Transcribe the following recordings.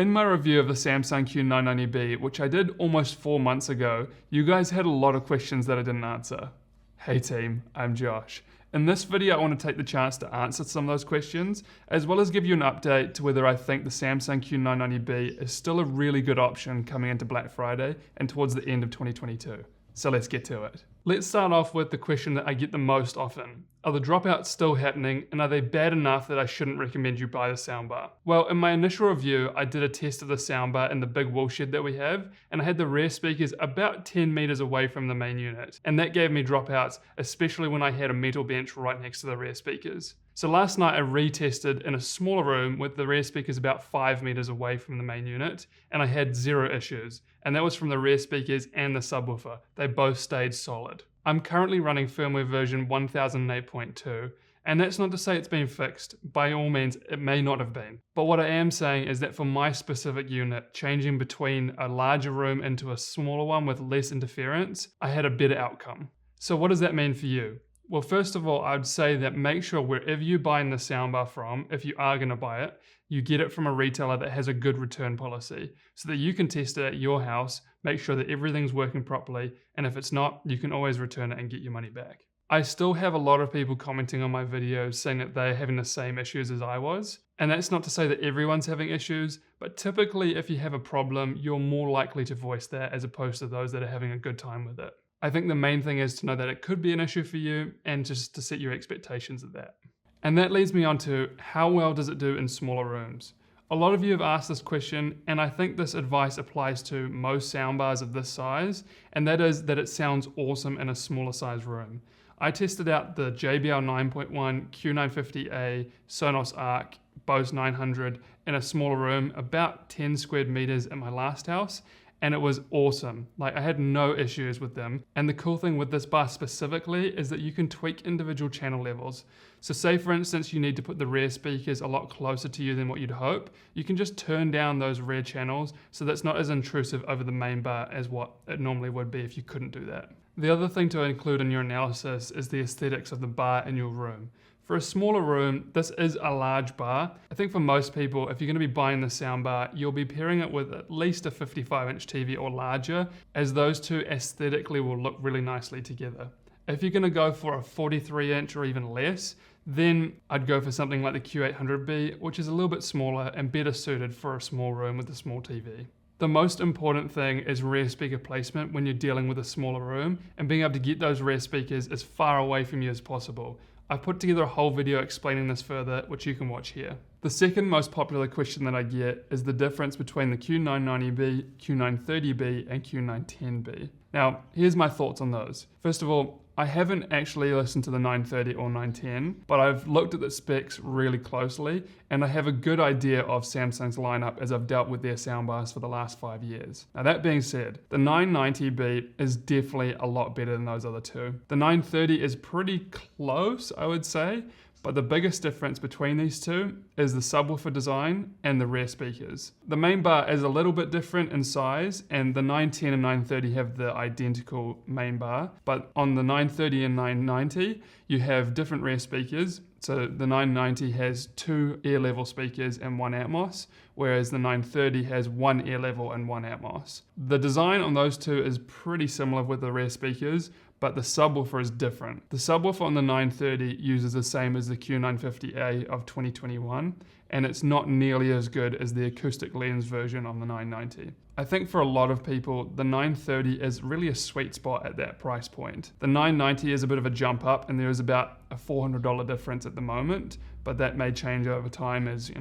In my review of the Samsung Q990B, which I did almost 4 months ago, you guys had a lot of questions that I didn't answer. Hey team, I'm Josh. In this video, I want to take the chance to answer some of those questions, as well as give you an update to whether I think the Samsung Q990B is still a really good option coming into Black Friday and towards the end of 2022. So let's get to it. Let's start off with the question that I get the most often. Are the dropouts still happening, and are they bad enough that I shouldn't recommend you buy the soundbar? Well, in my initial review, I did a test of the soundbar in the big wall shed that we have, and I had the rear speakers about 10 meters away from the main unit. And that gave me dropouts, especially when I had a metal bench right next to the rear speakers. So last night I retested in a smaller room with the rear speakers about 5 meters away from the main unit, and I had 0 issues. And that was from the rear speakers and the subwoofer. They both stayed solid. I'm currently running firmware version 1008.2, and that's not to say it's been fixed. By all means, it may not have been. But what I am saying is that for my specific unit, changing between a larger room into a smaller one with less interference, I had a better outcome. So what does that mean for you? Well, first of all, I'd say that make sure wherever you're buying the soundbar from, if you are going to buy it, you get it from a retailer that has a good return policy so that you can test it at your house, make sure that everything's working properly, and if it's not, you can always return it and get your money back. I still have a lot of people commenting on my videos saying that they're having the same issues as I was, and that's not to say that everyone's having issues, but typically if you have a problem, you're more likely to voice that as opposed to those that are having a good time with it. I think the main thing is to know that it could be an issue for you and just to set your expectations at that. And that leads me on to how well does it do in smaller rooms? A lot of you have asked this question, and I think this advice applies to most soundbars of this size, and that is that it sounds awesome in a smaller size room. I tested out the JBL 9.1, Q950A, Sonos Arc, Bose 900 in a smaller room, about 10 square meters at my last house, and it was awesome. Like, I had no issues with them. And the cool thing with this bar specifically is that you can tweak individual channel levels. So say for instance you need to put the rear speakers a lot closer to you than what you'd hope, you can just turn down those rear channels so that's not as intrusive over the main bar as what it normally would be if you couldn't do that. The other thing to include in your analysis is the aesthetics of the bar in your room. For a smaller room, this is a large bar. I think for most people, if you're going to be buying the soundbar, you'll be pairing it with at least a 55-inch TV or larger, as those two aesthetically will look really nicely together. If you're going to go for a 43-inch or even less, then I'd go for something like the Q800B, which is a little bit smaller and better suited for a small room with a small TV. The most important thing is rear speaker placement when you're dealing with a smaller room, and being able to get those rear speakers as far away from you as possible. I've put together a whole video explaining this further, which you can watch here. The second most popular question that I get is the difference between the Q990B, Q930B, and Q910B. Now, here's my thoughts on those. First of all, I haven't actually listened to the 930 or 910, but I've looked at the specs really closely, and I have a good idea of Samsung's lineup as I've dealt with their soundbars for the last 5 years. Now that being said, the 990B is definitely a lot better than those other two. The 930 is pretty close, I would say, but the biggest difference between these two is the subwoofer design and the rear speakers. The main bar is a little bit different in size, and the 910 and 930 have the identical main bar, but on the 930 and 990, you have different rear speakers. So the 990 has 2 ear level speakers and 1 Atmos, whereas the 930 has 1 ear level and 1 Atmos. The design on those two is pretty similar with the rear speakers, but the subwoofer is different. The subwoofer on the 930 uses the same as the Q950A of 2021, and it's not nearly as good as the acoustic lens version on the 990. I think for a lot of people, the 930 is really a sweet spot at that price point. The 990 is a bit of a jump up, and there is about a $400 difference at the moment, but that may change over time as,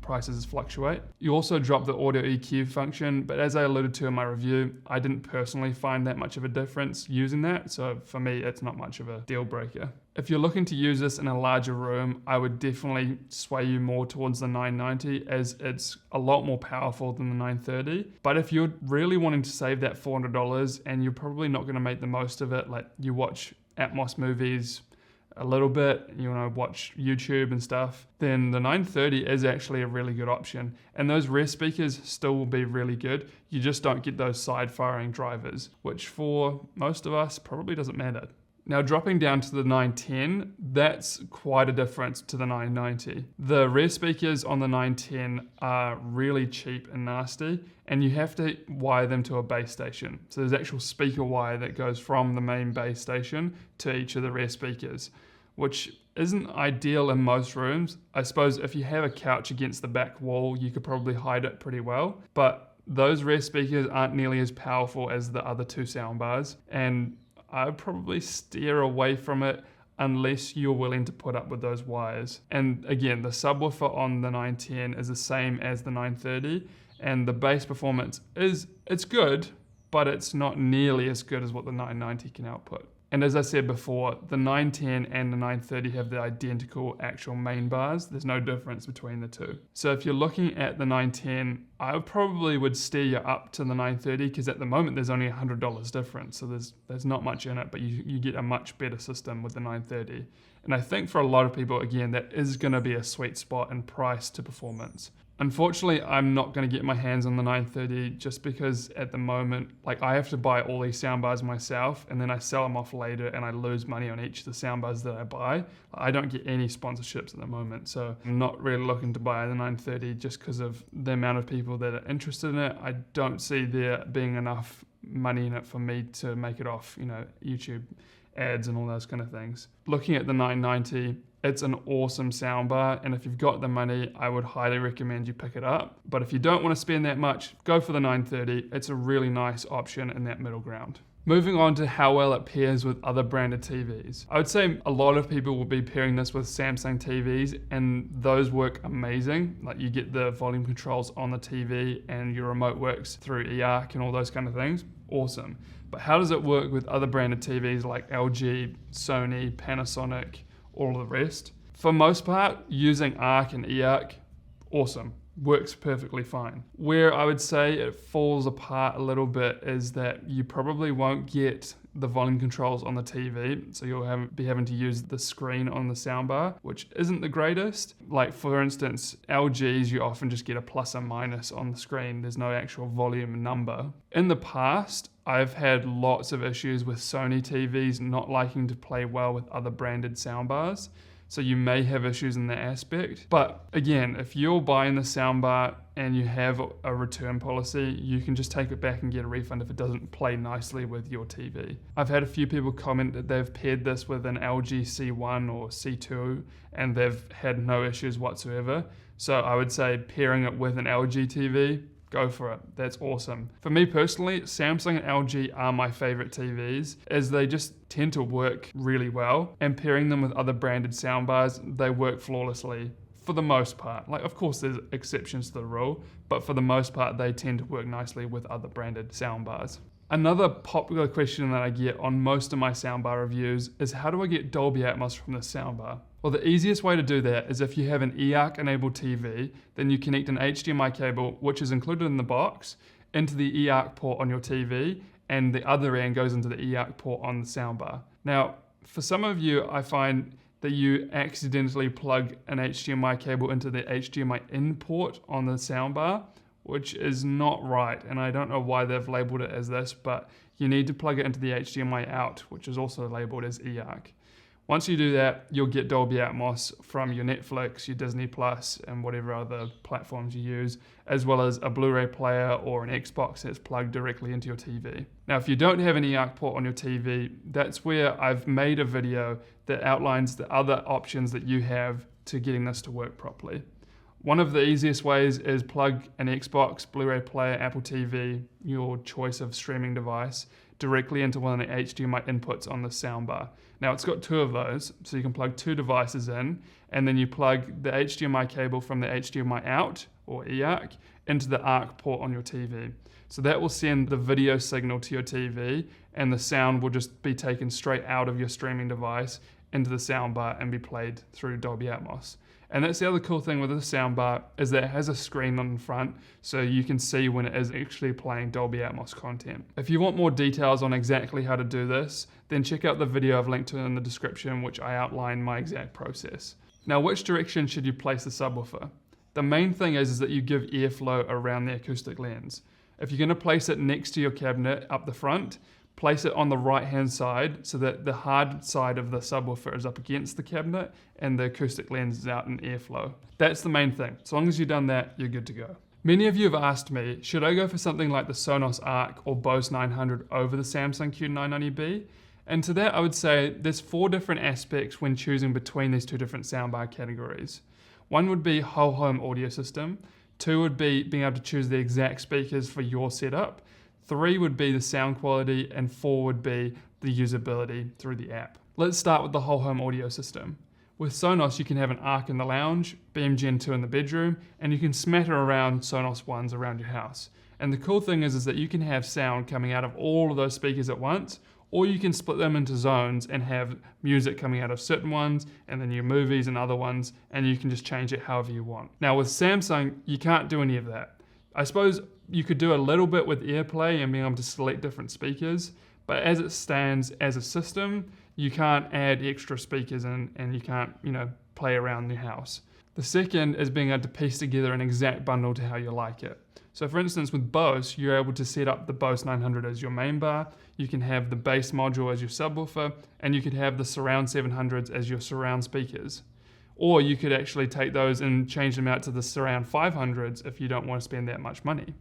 prices fluctuate. You also drop the audio EQ function, but as I alluded to in my review, I didn't personally find that much of a difference using that, so for me, it's not much of a deal breaker. If you're looking to use this in a larger room, I would definitely sway you more towards the 990 as it's a lot more powerful than the 930. But if you're really wanting to save that $400 and you're probably not going to make the most of it, like you watch Atmos movies a little bit, you want to watch YouTube and stuff, then the 930 is actually a really good option. And those rear speakers still will be really good. You just don't get those side firing drivers, which for most of us probably doesn't matter. Now dropping down to the 910, that's quite a difference to the 990. The rear speakers on the 910 are really cheap and nasty, and you have to wire them to a base station. So there's actual speaker wire that goes from the main base station to each of the rear speakers, which isn't ideal in most rooms. I suppose if you have a couch against the back wall, you could probably hide it pretty well, but those rear speakers aren't nearly as powerful as the other two soundbars, and I would probably steer away from it unless you're willing to put up with those wires. And again, the subwoofer on the 910 is the same as the 930, and the bass performance it's good, but it's not nearly as good as what the 990 can output. And as I said before, the 910 and the 930 have the identical actual main bars. There's no difference between the two. So if you're looking at the 910, I probably would steer you up to the 930 because at the moment there's only $100 difference. So there's not much in it, but you get a much better system with the 930. And I think for a lot of people, again, that is going to be a sweet spot in price to performance. Unfortunately, I'm not going to get my hands on the 930 just because at the moment, like I have to buy all these soundbars myself and then I sell them off later and I lose money on each of the soundbars that I buy. I don't get any sponsorships at the moment, so I'm not really looking to buy the 930 just because of the amount of people that are interested in it. I don't see there being enough money in it for me to make it off, YouTube ads and all those kind of things. Looking at the 990, it's an awesome soundbar, and if you've got the money, I would highly recommend you pick it up. But if you don't want to spend that much, go for the 930. It's a really nice option in that middle ground. Moving on to how well it pairs with other branded TVs. I would say a lot of people will be pairing this with Samsung TVs, and those work amazing. Like you get the volume controls on the TV and your remote works through eARC and all those kind of things. Awesome. But how does it work with other branded TVs like LG, Sony, Panasonic, all of the rest? For most part, using ARC and eARC, awesome. Works perfectly fine. Where I would say it falls apart a little bit is that you probably won't get the volume controls on the TV, so you'll be having to use the screen on the soundbar, which isn't the greatest. Like for instance, LGs, you often just get a plus or minus on the screen. There's no actual volume number. In the past, I've had lots of issues with Sony TVs not liking to play well with other branded soundbars. So you may have issues in that aspect. But again, if you're buying the soundbar and you have a return policy, you can just take it back and get a refund if it doesn't play nicely with your TV. I've had a few people comment that they've paired this with an LG C1 or C2 and they've had no issues whatsoever. So I would say pairing it with an LG TV, go for it. That's awesome. For me personally, Samsung and LG are my favorite TVs as they just tend to work really well, and pairing them with other branded soundbars, they work flawlessly for the most part. Like, of course, there's exceptions to the rule, but for the most part, they tend to work nicely with other branded soundbars. Another popular question that I get on most of my soundbar reviews is how do I get Dolby Atmos from this soundbar? Well, the easiest way to do that is if you have an eARC enabled TV, then you connect an HDMI cable, which is included in the box, into the eARC port on your TV, and the other end goes into the eARC port on the soundbar. Now, for some of you, I find that you accidentally plug an HDMI cable into the HDMI in port on the soundbar, which is not right, and I don't know why they've labeled it as this, but you need to plug it into the HDMI out, which is also labeled as eARC. Once you do that, you'll get Dolby Atmos from your Netflix, your Disney Plus, and whatever other platforms you use, as well as a Blu-ray player or an Xbox that's plugged directly into your TV. Now, if you don't have an eARC port on your TV, that's where I've made a video that outlines the other options that you have to getting this to work properly. One of the easiest ways is plug an Xbox, Blu-ray player, Apple TV, your choice of streaming device, directly into one of the HDMI inputs on the soundbar. Now it's got two of those, so you can plug two devices in, and then you plug the HDMI cable from the HDMI out, or eARC, into the ARC port on your TV. So that will send the video signal to your TV, and the sound will just be taken straight out of your streaming device into the soundbar and be played through Dolby Atmos. And that's the other cool thing with the soundbar is that it has a screen on the front so you can see when it is actually playing Dolby Atmos content. If you want more details on exactly how to do this, then check out the video I've linked to in the description, which I outline my exact process. Now, which direction should you place the subwoofer? The main thing is that you give airflow around the acoustic lens. If you're going to place it next to your cabinet up the front, place it on the right hand side so that the hard side of the subwoofer is up against the cabinet and the acoustic lens is out in airflow. That's the main thing. As long as you've done that, you're good to go. Many of you have asked me, should I go for something like the Sonos Arc or Bose 900 over the Samsung Q990B? And to that I would say there's 4 different aspects when choosing between these 2 different soundbar categories. One would be whole home audio system, 2 would be being able to choose the exact speakers for your setup, 3 would be the sound quality, and 4 would be the usability through the app. Let's start with the whole home audio system. With Sonos, you can have an Arc in the lounge, Beam Gen 2 in the bedroom, and you can smatter around Sonos ones around your house. And the cool thing is that you can have sound coming out of all of those speakers at once, or you can split them into zones and have music coming out of certain ones and then your movies and other ones, and you can just change it however you want. Now with Samsung, you can't do any of that. I suppose you could do a little bit with AirPlay and being able to select different speakers, but as it stands as a system, you can't add extra speakers and you can't, play around your house. The second is being able to piece together an exact bundle to how you like it. So for instance, with Bose, you're able to set up the Bose 900 as your main bar, you can have the bass module as your subwoofer, and you could have the surround 700s as your surround speakers. Or you could actually take those and change them out to the surround 500s if you don't want to spend that much money.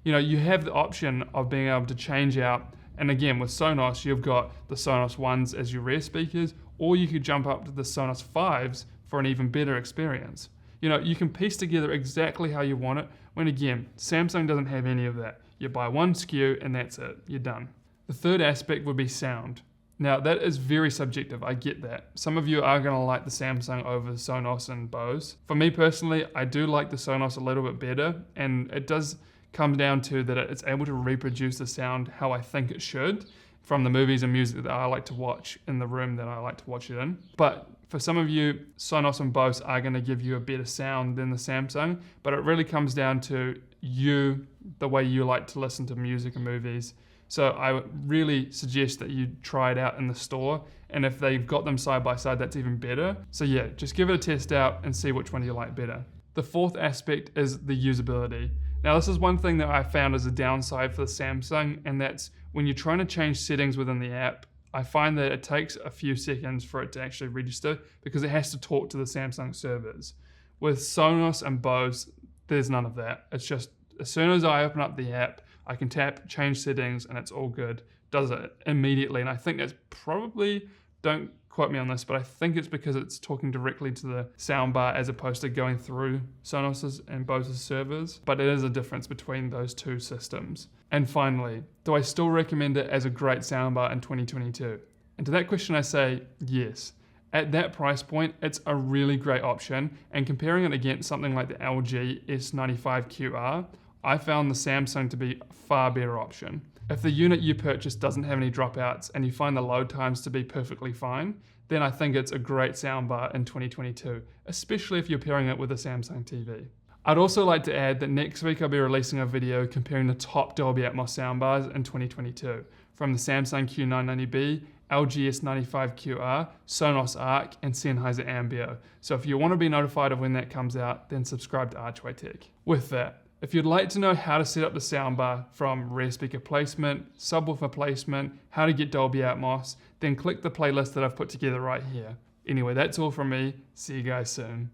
You have the option of being able to change out, and again with Sonos, you've got the Sonos 1s as your rear speakers, or you could jump up to the Sonos 5s for an even better experience. You can piece together exactly how you want it, when again, Samsung doesn't have any of that. You buy one SKU and that's it, you're done. The third aspect would be sound. Now that is very subjective, I get that. Some of you are going to like the Samsung over Sonos and Bose. For me personally, I do like the Sonos a little bit better, and it does come down to that it's able to reproduce the sound how I think it should from the movies and music that I like to watch in the room that I like to watch it in. But for some of you, Sonos and Bose are going to give you a better sound than the Samsung, but it really comes down to you, the way you like to listen to music and movies. So I would really suggest that you try it out in the store, and if they've got them side by side, that's even better. So yeah, just give it a test out and see which one you like better. The fourth aspect is the usability. Now this is one thing that I found as a downside for the Samsung, and that's when you're trying to change settings within the app, I find that it takes a few seconds for it to actually register because it has to talk to the Samsung servers. With Sonos and Bose, there's none of that. It's just as soon as I open up the app, I can tap, change settings, and it's all good. Does it immediately. And I think that's probably, don't quote me on this, but I think it's because it's talking directly to the soundbar as opposed to going through Sonos's and Bose's servers. But it is a difference between those 2 systems. And finally, do I still recommend it as a great soundbar in 2022? And to that question I say yes. At that price point, it's a really great option, and comparing it against something like the LG S95QR, I found the Samsung to be a far better option. If the unit you purchase doesn't have any dropouts and you find the load times to be perfectly fine, then I think it's a great soundbar in 2022, especially if you're pairing it with a Samsung TV. I'd also like to add that next week I'll be releasing a video comparing the top Dolby Atmos soundbars in 2022 from the Samsung Q990B, LG S95QR, Sonos Arc, and Sennheiser Ambeo. So if you want to be notified of when that comes out, then subscribe to Archway Tech. With that, if you'd like to know how to set up the soundbar from rear speaker placement, subwoofer placement, how to get Dolby Atmos, then click the playlist that I've put together right here. Anyway, that's all from me. See you guys soon.